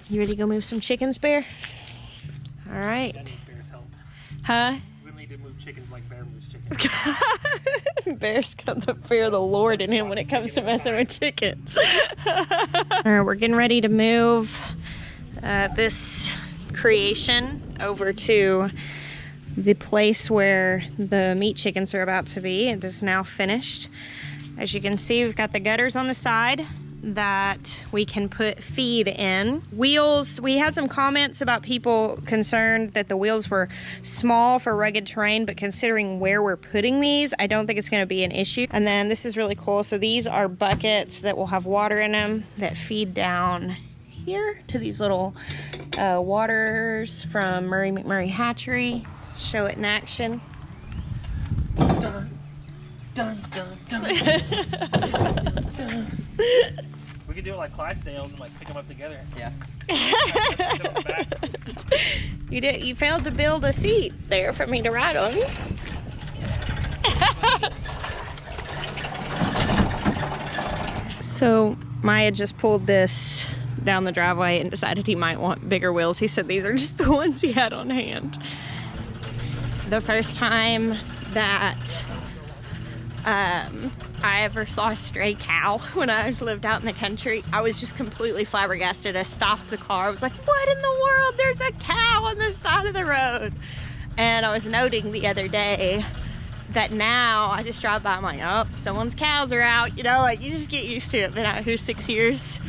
You ready to go move some chickens, Bear? All right. I need Bear's help. Huh? We need to move chickens like Bear moves chickens. Bear's got the fear of the Lord in him when it comes to messing with chickens. All right, we're getting ready to move this creation over to the place where the meat chickens are about to be. It is now finished. As you can see, we've got the gutters on the side that we can put feed in. Wheels, we had some comments about people concerned that the wheels were small for rugged terrain, but considering where we're putting these, I don't think it's going to be an issue. And then this is really cool. So these are buckets that will have water in them that feed down here to these little waters from Murray McMurray Hatchery. Show it in action. Dun, dun, dun, dun, dun, dun. We could do it like Clydesdales and like pick them up together. Yeah. You failed to build a seat there for me to ride on. So Maya just pulled this down the driveway and decided he might want bigger wheels. He said these are just the ones he had on hand. The first time that I ever saw a stray cow when I lived out in the country, I was just completely flabbergasted. I stopped the car. I was like, what in the world? There's a cow on the side of the road. And I was noting the other day that now I just drive by, I'm like, oh, someone's cows are out. You know, like you just get used to it. Been out here 6 years.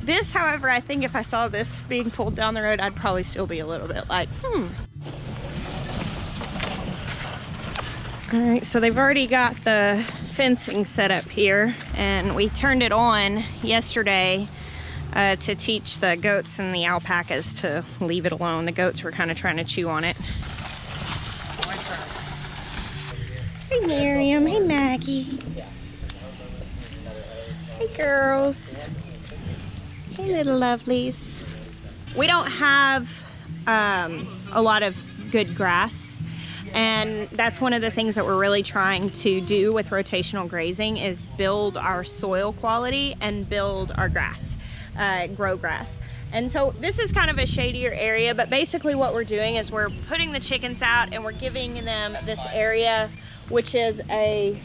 This, however, I think if I saw this being pulled down the road, I'd probably still be a little bit like, All right, so they've already got the fencing set up here, and we turned it on yesterday to teach the goats and the alpacas to leave it alone. The goats were kind of trying to chew on it. Hey Miriam, hey Maggie. Hey girls. Hey little lovelies. We don't have a lot of good grass. And that's one of the things that we're really trying to do with rotational grazing is build our soil quality and build our grass, grow grass. And so this is kind of a shadier area, but basically what we're doing is we're putting the chickens out and we're giving them this area, which is a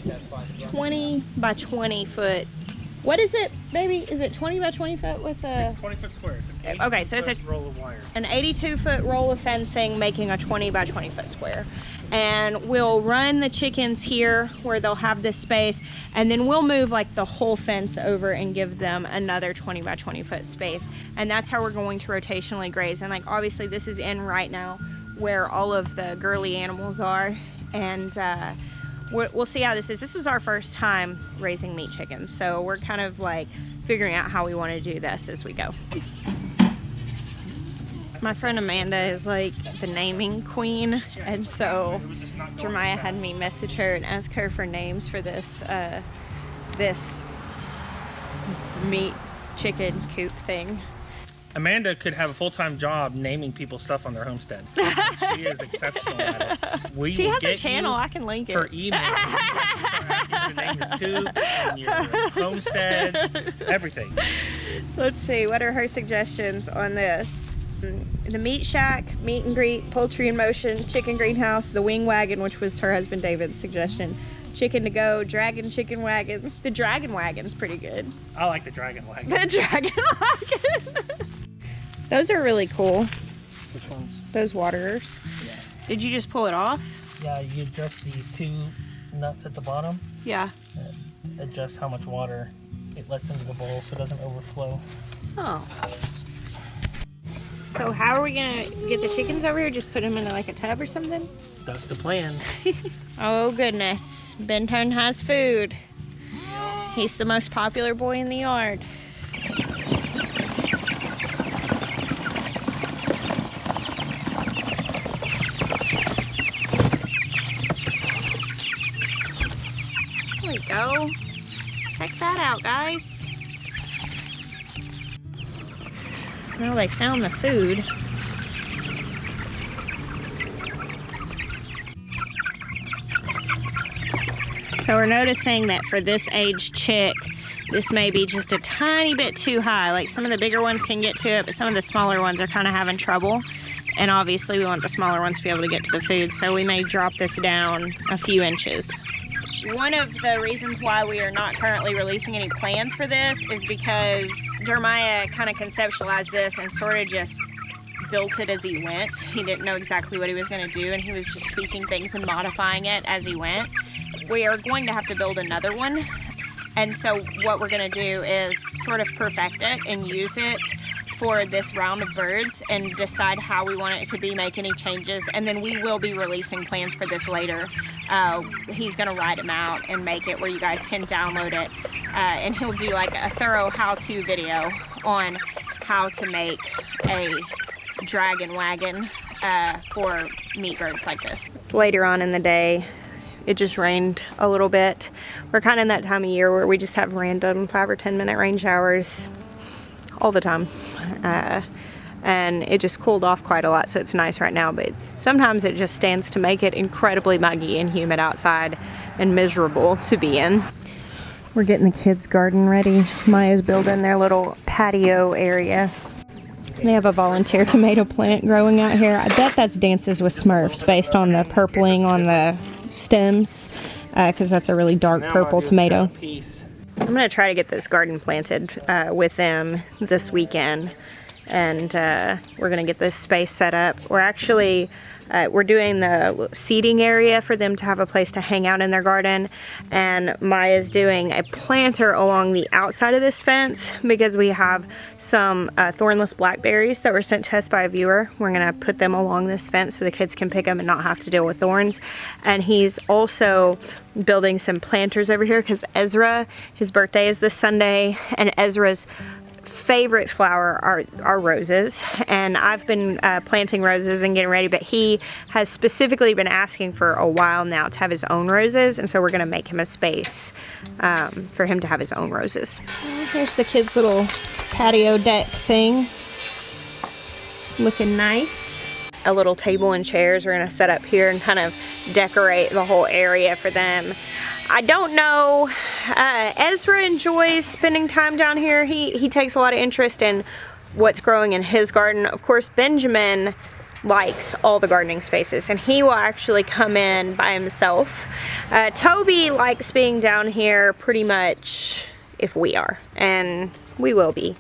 20 by 20 foot. What is it, baby? Is it 20 by 20 foot with a... It's 20 foot square. It's okay, so it's a roll of wire. An 82 foot roll of fencing making a 20 by 20 foot square. And we'll run the chickens here where they'll have this space, and then we'll move like the whole fence over and give them another 20 by 20 foot space. And that's how we're going to rotationally graze. And like obviously this is in right now where all of the girly animals are. And we'll see how this is. This is our first time raising meat chickens, so we're kind of like figuring out how we want to do this as we go. My friend Amanda is like the naming queen, and so Jeremiah had me message her and ask her for names for this this meat chicken coop thing. Amanda could have a full-time job naming people stuff on their homestead. She is exceptional at it. She has a channel. I can link it. Her email. You name your coop, and your homestead, everything. Let's see. What are her suggestions on this? The meat shack, meet and greet, poultry in motion, chicken greenhouse, the wing wagon, which was her husband David's suggestion, chicken to go, dragon chicken wagon. The Draggin Wagon's pretty good. I like the Draggin Wagon. The Draggin Wagon. Those are really cool. Which ones? Those waterers. Yeah. Did you just pull it off? Yeah, you adjust these two nuts at the bottom. Yeah. And adjust how much water it lets into the bowl so it doesn't overflow. Oh. So how are we gonna get the chickens over here? Just put them in like a tub or something? That's the plan. Oh goodness, Benton has food. He's the most popular boy in the yard. There we go. Check that out, guys. Well, they found the food. So we're noticing that for this age chick, This may be just a tiny bit too high. Like some of the bigger ones can get to it, but some of the smaller ones are kind of having trouble. And obviously we want the smaller ones to be able to get to the food, so we may drop this down a few inches. One of the reasons why we are not currently releasing any plans for this is because Jeremiah kind of conceptualized this and sort of just built it as he went. He didn't know exactly what he was going to do, and he was just tweaking things and modifying it as he went. We are going to have to build another one, and so what we're going to do is sort of perfect it and use it for this round of birds and decide how we want it to be, make any changes, and then we will be releasing plans for this later. He's gonna write them out and make it where you guys can download it, and he'll do like a thorough how-to video on how to make a Draggin Wagon for meat birds like this. It's later on in the day. It just rained a little bit. We're kind of in that time of year where we just have random 5 or 10 minute rain showers all the time. And it just cooled off quite a lot, so it's nice right now, but sometimes it just stands to make it incredibly muggy and humid outside and miserable to be in. We're getting the kids' garden ready. Maya's building their little patio area. They have a volunteer tomato plant growing out here. I bet that's Dances with Smurfs based on the purpling on the stems, because that's a really dark purple tomato. I'm gonna try to get this garden planted with them this weekend, and we're gonna get this space set up. We're actually we're doing the seating area for them to have a place to hang out in their garden, and Maya's doing a planter along the outside of this fence because we have some thornless blackberries that were sent to us by a viewer. We're gonna put them along this fence so the kids can pick them and not have to deal with thorns. And he's also building some planters over here because Ezra, his birthday is this Sunday, and Ezra's favorite flower are roses, and I've been planting roses and getting ready, but he has specifically been asking for a while now to have his own roses, and so we're gonna make him a space for him to have his own roses. Here's the kids' little patio deck thing, looking nice. A little table and chairs we're gonna set up here and kind of decorate the whole area for them. I don't know, Ezra enjoys spending time down here. He takes a lot of interest in what's growing in his garden. Of course, Benjamin likes all the gardening spaces, and he will actually come in by himself. Toby likes being down here pretty much if we are, and we will be.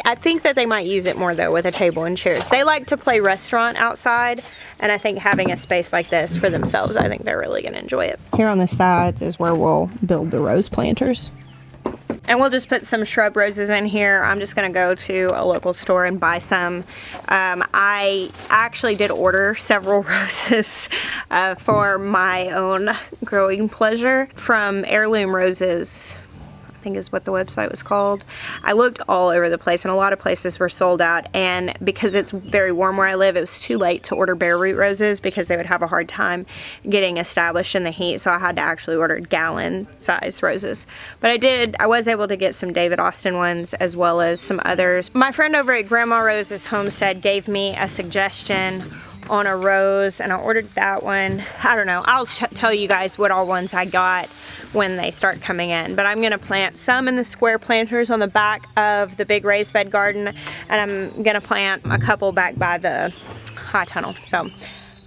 I think that they might use it more though with a table and chairs. They like to play restaurant outside, and I think having a space like this for themselves, I think they're really gonna enjoy it. Here on the sides is where we'll build the rose planters. And we'll just put some shrub roses in here. I'm just gonna go to a local store and buy some. I actually did order several roses for my own growing pleasure from Heirloom Roses, I think is what the website was called. I looked all over the place, and a lot of places were sold out, and because it's very warm where I live, it was too late to order bare root roses because they would have a hard time getting established in the heat, so I had to actually order gallon size roses. But I was able to get some David Austin ones as well as some others. My friend over at Grandma Rose's Homestead gave me a suggestion on a rose, and I ordered that one. I don't know, I'll tell you guys what all ones I got when they start coming in, but I'm gonna plant some in the square planters on the back of the big raised bed garden, and I'm gonna plant a couple back by the high tunnel. So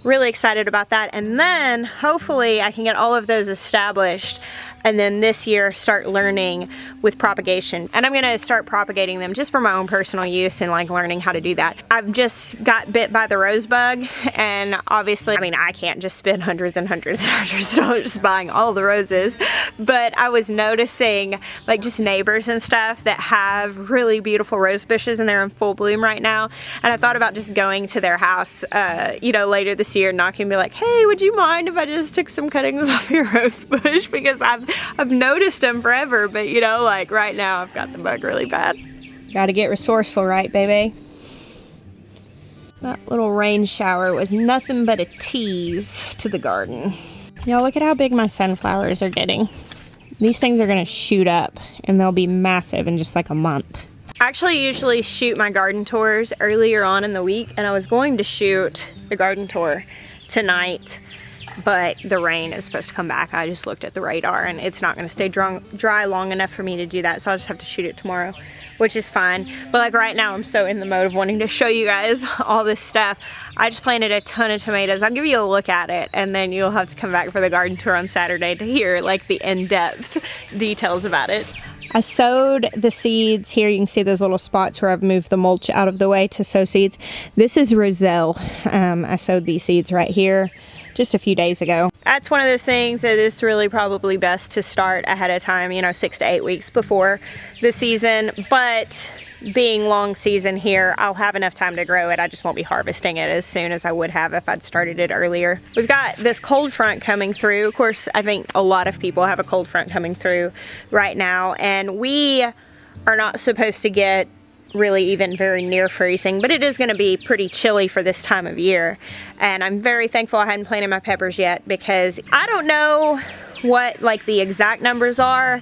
really excited about that, and then hopefully I can get all of those established, and then this year start learning with propagation. And I'm gonna start propagating them just for my own personal use and like learning how to do that. I've just got bit by the rose bug, and obviously, I mean, I can't just spend hundreds and hundreds and hundreds of dollars just buying all the roses, but I was noticing like just neighbors and stuff that have really beautiful rose bushes and they're in full bloom right now. And I thought about just going to their house, you know, later this year, knocking and be like, hey, would you mind if I just took some cuttings off your rose bush? Because I've noticed them forever, but you know, like right now I've got the bug really bad. Gotta get resourceful, right, baby? That little rain shower was nothing but a tease to the garden. Y'all, look at how big my sunflowers are getting. These things are gonna shoot up and they'll be massive in just like a month. I actually usually shoot my garden tours earlier on in the week, and I was going to shoot the garden tour tonight, but the rain is supposed to come back. I just looked at the radar and it's not gonna stay dry long enough for me to do that, so I'll just have to shoot it tomorrow, which is fine. But like right now, I'm so in the mode of wanting to show you guys all this stuff. I just planted a ton of tomatoes. I'll give you a look at it, and then you'll have to come back for the garden tour on Saturday to hear like the in-depth details about it. I sowed the seeds here. You can see those little spots where I've moved the mulch out of the way to sow seeds. This is roselle. I sowed these seeds right here just a few days ago. That's one of those things that is really probably best to start ahead of time, you know, 6 to 8 weeks before the season. But being long season here, I'll have enough time to grow it. I just won't be harvesting it as soon as I would have if I'd started it earlier. We've got this cold front coming through. Of course, I think a lot of people have a cold front coming through right now, and we are not supposed to get really even very near freezing, but it is going to be pretty chilly for this time of year. And I'm very thankful I hadn't planted my peppers yet, because I don't know what like the exact numbers are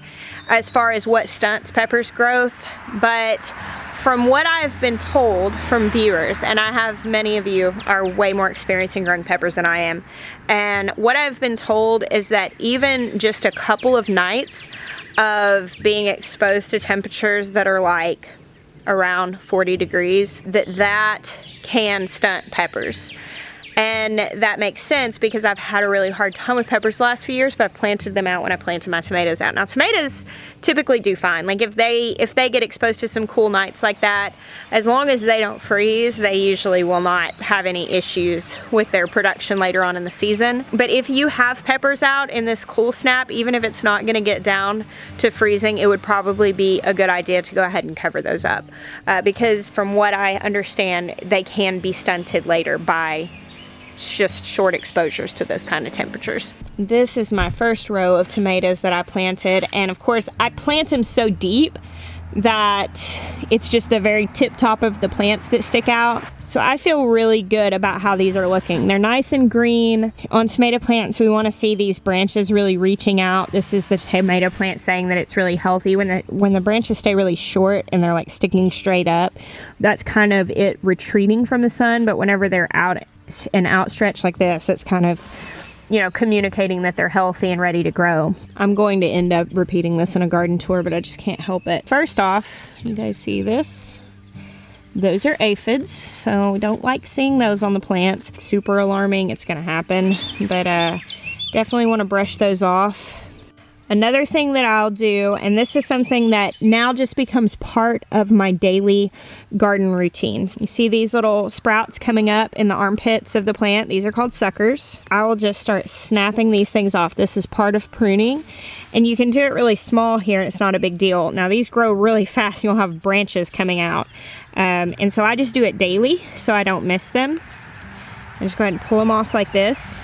as far as what stunts peppers growth, but from what I've been told from viewers, and I have many of you are way more experienced in growing peppers than I am, and what I've been told is that even just a couple of nights of being exposed to temperatures that are like around 40 degrees, that can stunt peppers. And that makes sense because I've had a really hard time with peppers the last few years, but I've planted them out when I planted my tomatoes out. Now tomatoes typically do fine. Like if they get exposed to some cool nights like that, as long as they don't freeze, they usually will not have any issues with their production later on in the season. But if you have peppers out in this cool snap, even if it's not gonna get down to freezing, it would probably be a good idea to go ahead and cover those up. Because from what I understand, they can be stunted later by just short exposures to those kind of temperatures. This is my first row of tomatoes that I planted, and of course I plant them so deep that it's just the very tip top of the plants that stick out. So I feel really good about how these are looking. They're nice and green. On tomato plants, we want to see these branches really reaching out. This is the tomato plant saying that it's really healthy. When the branches stay really short and they're like sticking straight up, that's kind of it retreating from the sun. But whenever they're out and outstretched like this, it's kind of, you know, communicating that they're healthy and ready to grow. I'm going to end up repeating this in a garden tour, but I just can't help it. First off, you guys see this? Those are aphids, so we don't like seeing those on the plants. Super alarming, it's gonna happen, but definitely want to brush those off. Another thing that I'll do, and this is something that now just becomes part of my daily garden routine. You see these little sprouts coming up in the armpits of the plant? These are called suckers. I will just start snapping these things off. This is part of pruning, and you can do it really small here, and it's not a big deal. Now these grow really fast, you'll have branches coming out. And so I just do it daily so I don't miss them. I just go ahead and pull them off like this.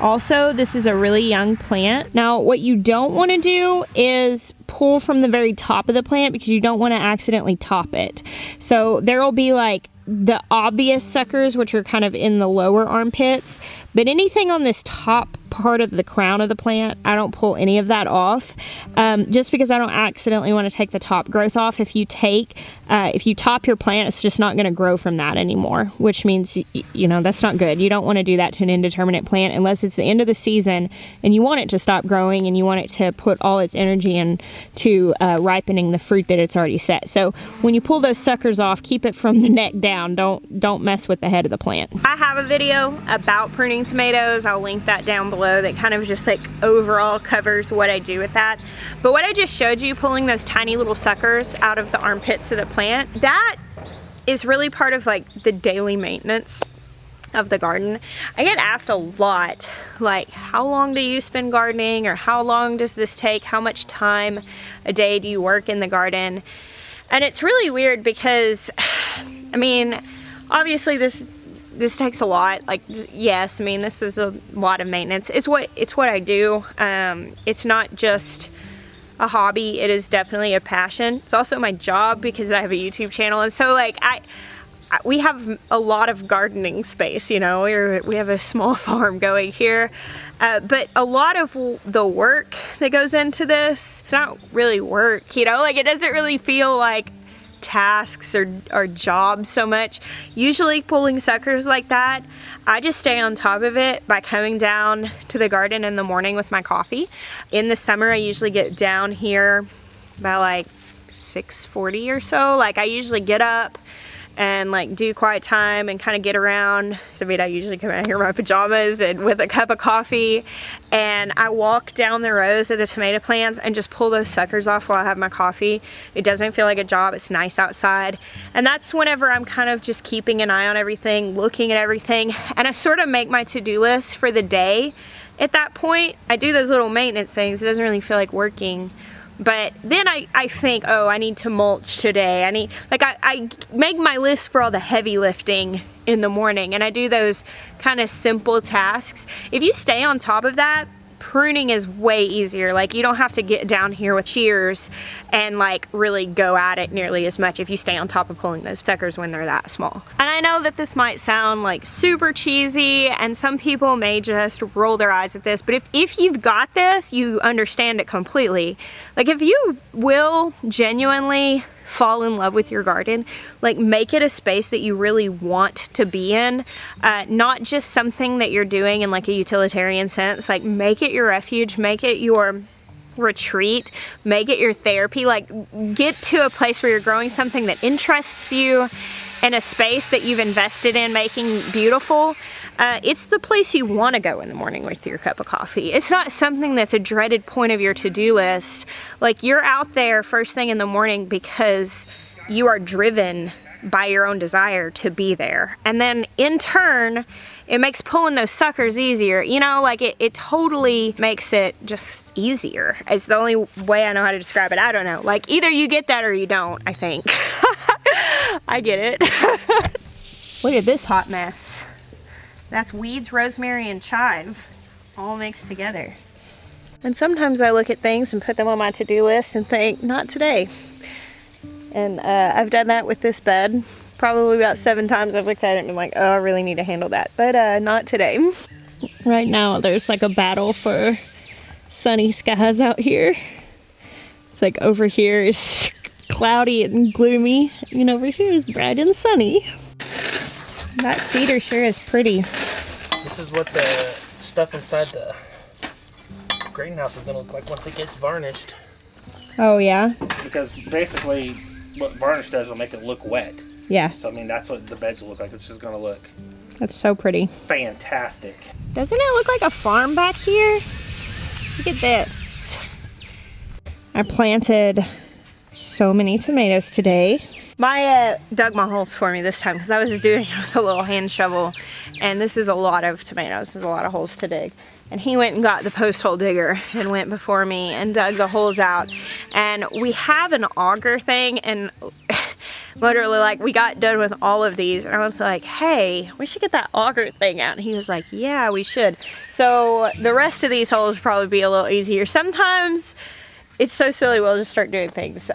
Also, this is a really young plant. Now, what you don't want to do is pull from the very top of the plant because you don't want to accidentally top it. So there will be like the obvious suckers, which are kind of in the lower armpits, but anything on this top part of the crown of the plant, I don't pull any of that off, just because I don't accidentally want to take the top growth off. If you top your plant, it's just not going to grow from that anymore, which means, you know, that's not good. You don't want to do that to an indeterminate plant unless it's the end of the season and you want it to stop growing and you want it to put all its energy into ripening the fruit that it's already set. So when you pull those suckers off, keep it from the neck down. Don't mess with the head of the plant. I have a video about pruning tomatoes. I'll link that down below. That kind of just like overall covers what I do with that. But what I just showed you, pulling those tiny little suckers out of the armpits of the plant, that is really part of like the daily maintenance of the garden. I get asked a lot, like, how long do you spend gardening, or how long does this take? How much time a day do you work in the garden? And it's really weird because, I mean, obviously this takes a lot. Like, yes, I mean, this is a lot of maintenance. It's what I do. It's not just a hobby. It is definitely a passion. It's also my job because I have a YouTube channel, and so like we have a lot of gardening space, you know. We have a small farm going here, but a lot of the work that goes into this, it's not really work, you know. Like, it doesn't really feel like tasks or jobs so much. Usually pulling suckers like that, I just stay on top of it by coming down to the garden in the morning with my coffee. In the summer, I usually get down here by like 6:40 or so. Like I usually get up and like do quiet time and kind of get around. I mean, I usually come out here in my pajamas and with a cup of coffee, and I walk down the rows of the tomato plants and just pull those suckers off while I have my coffee. It doesn't feel like a job. It's nice outside. And that's whenever I'm kind of just keeping an eye on everything, looking at everything, and I sort of make my to-do list for the day. At that point, I do those little maintenance things. It doesn't really feel like working. But then I think, oh, I need to mulch today. I make my list for all the heavy lifting in the morning, and I do those kind of simple tasks. If you stay on top of that, pruning is way easier. Like, you don't have to get down here with shears and like really go at it nearly as much if you stay on top of pulling those suckers when they're that small. And I know that this might sound like super cheesy, and some people may just roll their eyes at this, but if you've got this, you understand it completely. Like, if you will genuinely fall in love with your garden, like make it a space that you really want to be in, not just something that you're doing in like a utilitarian sense. Like, make it your refuge, make it your retreat, make it your therapy. Like, get to a place where you're growing something that interests you in a space that you've invested in making beautiful. It's the place you want to go in the morning with your cup of coffee. It's not something that's a dreaded point of your to-do list. Like, you're out there first thing in the morning because you are driven by your own desire to be there. And then in turn, it makes pulling those suckers easier. You know, like it totally makes it just easier. It's the only way I know how to describe it. I don't know. Like, either you get that or you don't, I think. I get it. Look at this hot mess. That's weeds, rosemary, and chive all mixed together. And sometimes I look at things and put them on my to-do list and think, not today. And I've done that with this bed. Probably about 7 times I've looked at it and been like, oh, I really need to handle that. But not today. Right now there's like a battle for sunny skies out here. It's like over here is cloudy and gloomy, and over here is bright and sunny. That cedar sure is pretty. This is what the stuff inside the greenhouse is going to look like once it gets varnished. Oh, yeah? Because basically what varnish does will make it look wet. Yeah. So, I mean, that's what the beds will look like. It's just going to look... That's so pretty. Fantastic. Doesn't it look like a farm back here? Look at this. I planted so many tomatoes today. Maya dug my holes for me this time because I was just doing it with a little hand shovel, and this is a lot of tomatoes. There's a lot of holes to dig. And he went and got the post hole digger and went before me and dug the holes out. And we have an auger thing, and literally, like, we got done with all of these, and I was like, hey, we should get that auger thing out. And he was like, yeah, we should. So the rest of these holes will probably be a little easier. Sometimes it's so silly, we'll just start doing things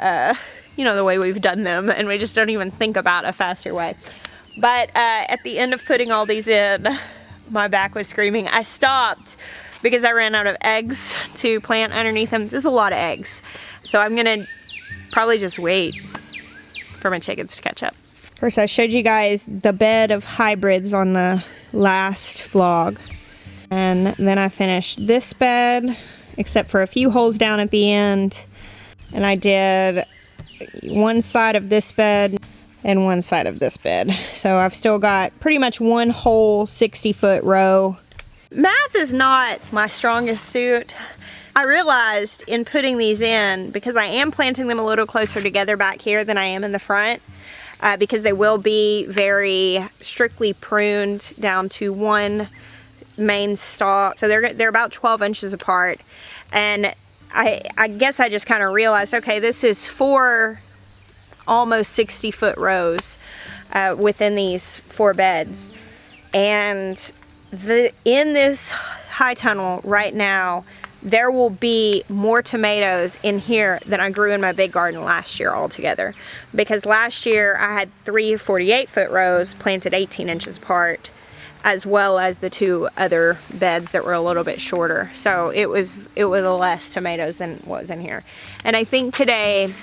you know, the way we've done them, and we just don't even think about a faster way. But at the end of putting all these in, my back was screaming. I stopped because I ran out of eggs to plant underneath them. There's a lot of eggs. So I'm gonna probably just wait for my chickens to catch up. First, I showed you guys the bed of hybrids on the last vlog. And then I finished this bed, except for a few holes down at the end. And I did one side of this bed and one side of this bed. So I've still got pretty much one whole 60-foot row. Math is not my strongest suit. I realized in putting these in, because I am planting them a little closer together back here than I am in the front, because they will be very strictly pruned down to one main stalk. So they're about 12 inches apart. And I guess I just kind of realized, okay, this is 4 almost 60-foot rows within these 4 beds. And in this high tunnel right now, there will be more tomatoes in here than I grew in my big garden last year altogether. Because last year I had 3 48-foot rows planted 18 inches apart, as well as the 2 other beds that were a little bit shorter. So it was less tomatoes than was in here. And I think today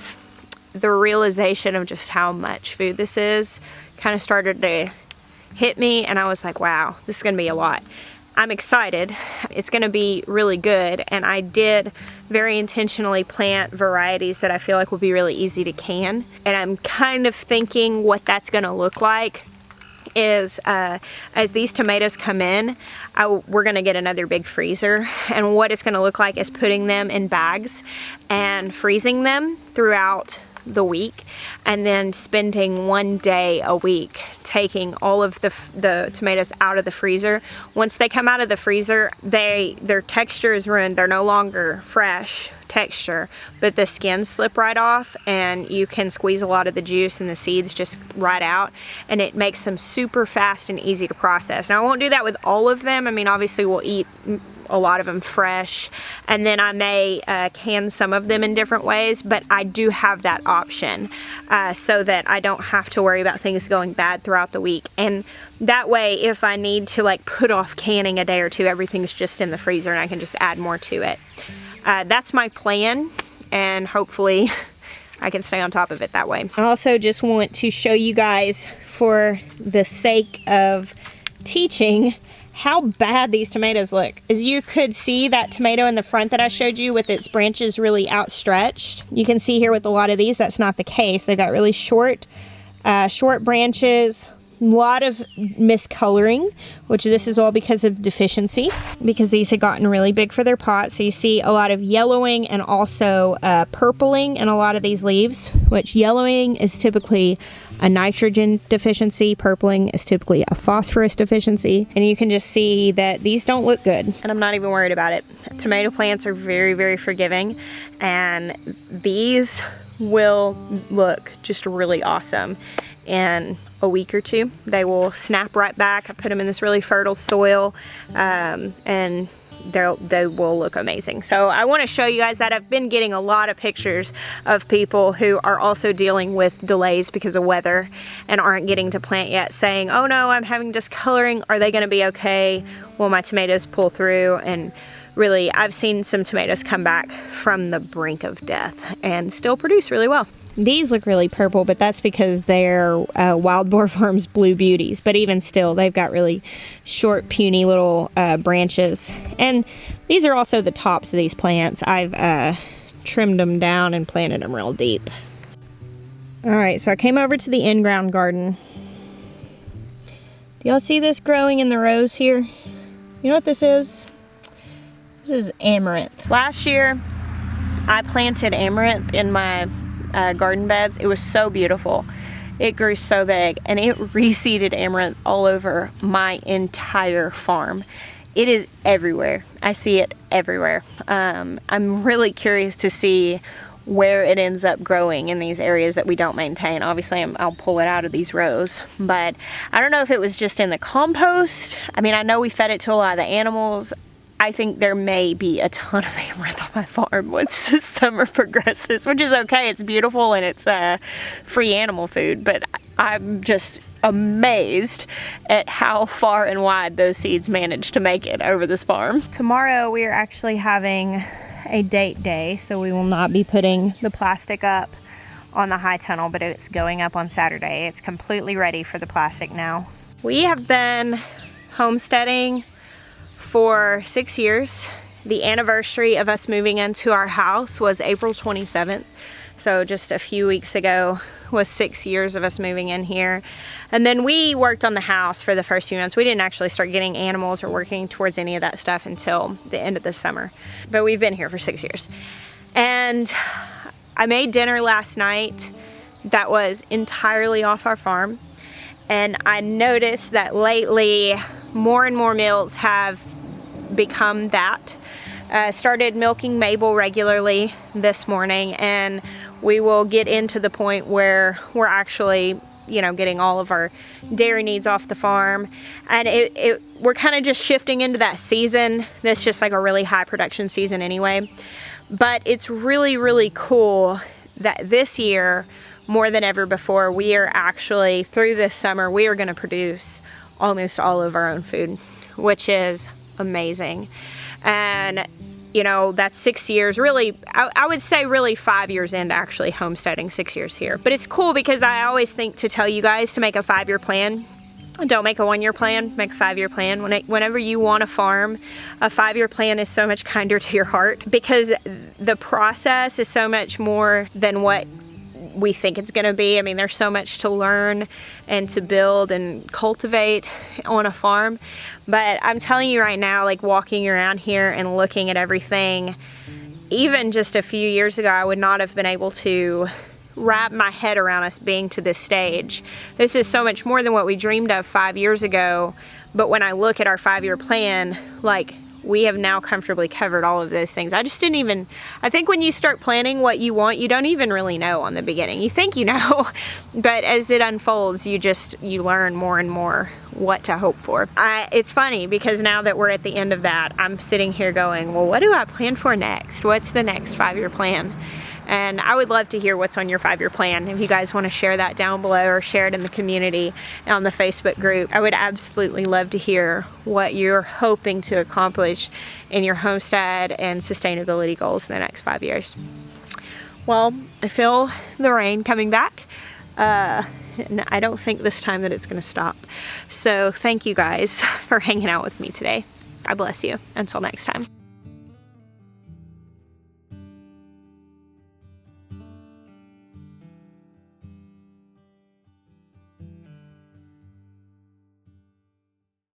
the realization of just how much food this is kind of started to hit me, and I was like, wow, this is gonna be a lot. I'm excited. It's gonna be really good, and I did very intentionally plant varieties that I feel like will be really easy to can, and I'm kind of thinking what that's gonna look like is as these tomatoes come in, we're gonna get another big freezer, and what it's gonna look like is putting them in bags and freezing them throughout the week, and then spending 1 day a week taking all of the tomatoes out of the freezer. Once they come out of the freezer, their texture is ruined. They're no longer fresh texture, but the skins slip right off, and you can squeeze a lot of the juice and the seeds just right out, and it makes them super fast and easy to process. Now, I won't do that with all of them. I mean, obviously we'll eat a lot of them fresh, and then I may can some of them in different ways, but I do have that option so that I don't have to worry about things going bad throughout the week. And that way, if I need to like put off canning a day or two, everything's just in the freezer and I can just add more to it. That's my plan, and hopefully I can stay on top of it that way. I also just want to show you guys, for the sake of teaching, how bad these tomatoes look. As you could see, that tomato in the front that I showed you with its branches really outstretched. You can see here with a lot of these, that's not the case. They've got really short branches, a lot of miscoloring, which this is all because of deficiency, because these had gotten really big for their pot. So you see a lot of yellowing and also purpling in a lot of these leaves, which yellowing is typically a nitrogen deficiency, purpling is typically a phosphorus deficiency, and you can just see that these don't look good, and I'm not even worried about it. Tomato plants are very, very forgiving, and these will look just really awesome in a week or two. They will snap right back. I put them in this really fertile soil, and they will look amazing. So I want to show you guys that. I've been getting a lot of pictures of people who are also dealing with delays because of weather and aren't getting to plant yet, saying, oh no, I'm having discoloring. Are they going to be okay? Will my tomatoes pull through? And really, I've seen some tomatoes come back from the brink of death and still produce really well. These look really purple, but that's because they're Wild Boar Farms Blue Beauties. But even still, they've got really short, puny little branches. And these are also the tops of these plants. I've trimmed them down and planted them real deep. Alright, so I came over to the in-ground garden. Do y'all see this growing in the rows here? You know what this is? This is amaranth. Last year, I planted amaranth in my garden beds. It was so beautiful. It grew so big, and it reseeded amaranth all over my entire farm. It is everywhere. I see it everywhere. I'm really curious to see where it ends up growing in these areas that we don't maintain. Obviously, I'll pull it out of these rows, but I don't know if it was just in the compost. I mean, I know we fed it to a lot of the animals. I think there may be a ton of amaranth on my farm once the summer progresses, which is okay. It's beautiful and it's free animal food, but I'm just amazed at how far and wide those seeds managed to make it over this farm. Tomorrow we are actually having a date day, so we will not be putting the plastic up on the high tunnel, but it's going up on Saturday. It's completely ready for the plastic now. We have been homesteading for 6 years. The anniversary of us moving into our house was April 27th. So just a few weeks ago was 6 years of us moving in here. And then we worked on the house for the first few months. We didn't actually start getting animals or working towards any of that stuff until the end of the summer. But we've been here for 6 years. And I made dinner last night that was entirely off our farm. And I noticed that lately more and more meals have become that. Started milking Mabel regularly this morning, and we will get into the point where we're actually, you know, getting all of our dairy needs off the farm. And we're kind of just shifting into that season. That's just like a really high production season anyway. But it's really, really cool that this year, more than ever before, we are actually, through this summer, we are going to produce almost all of our own food, which is amazing. And you know, that's 6 years, really, I would say really 5 years into actually homesteading, 6 years here. But it's cool because I always think to tell you guys to make a 5-year plan. Don't make a 1-year plan, make a 5-year plan. Whenever you want to farm, a 5-year plan is so much kinder to your heart because the process is so much more than what we think it's gonna be. I mean, there's so much to learn and to build and cultivate on a farm. But I'm telling you right now, like walking around here and looking at everything, even just a few years ago, I would not have been able to wrap my head around us being to this stage. This is so much more than what we dreamed of 5 years ago. But when I look at our 5-year plan, like, we have now comfortably covered all of those things. I just didn't even, I think when you start planning what you want, you don't even really know on the beginning. You think you know, but as it unfolds, you learn more and more what to hope for. It's funny because now that we're at the end of that, I'm sitting here going, well, what do I plan for next? What's the next 5-year plan? And I would love to hear what's on your 5-year plan. If you guys want to share that down below or share it in the community on the Facebook group, I would absolutely love to hear what you're hoping to accomplish in your homestead and sustainability goals in the next 5 years. Well, I feel the rain coming back. And I don't think this time that it's going to stop. So thank you guys for hanging out with me today. God bless you. Until next time.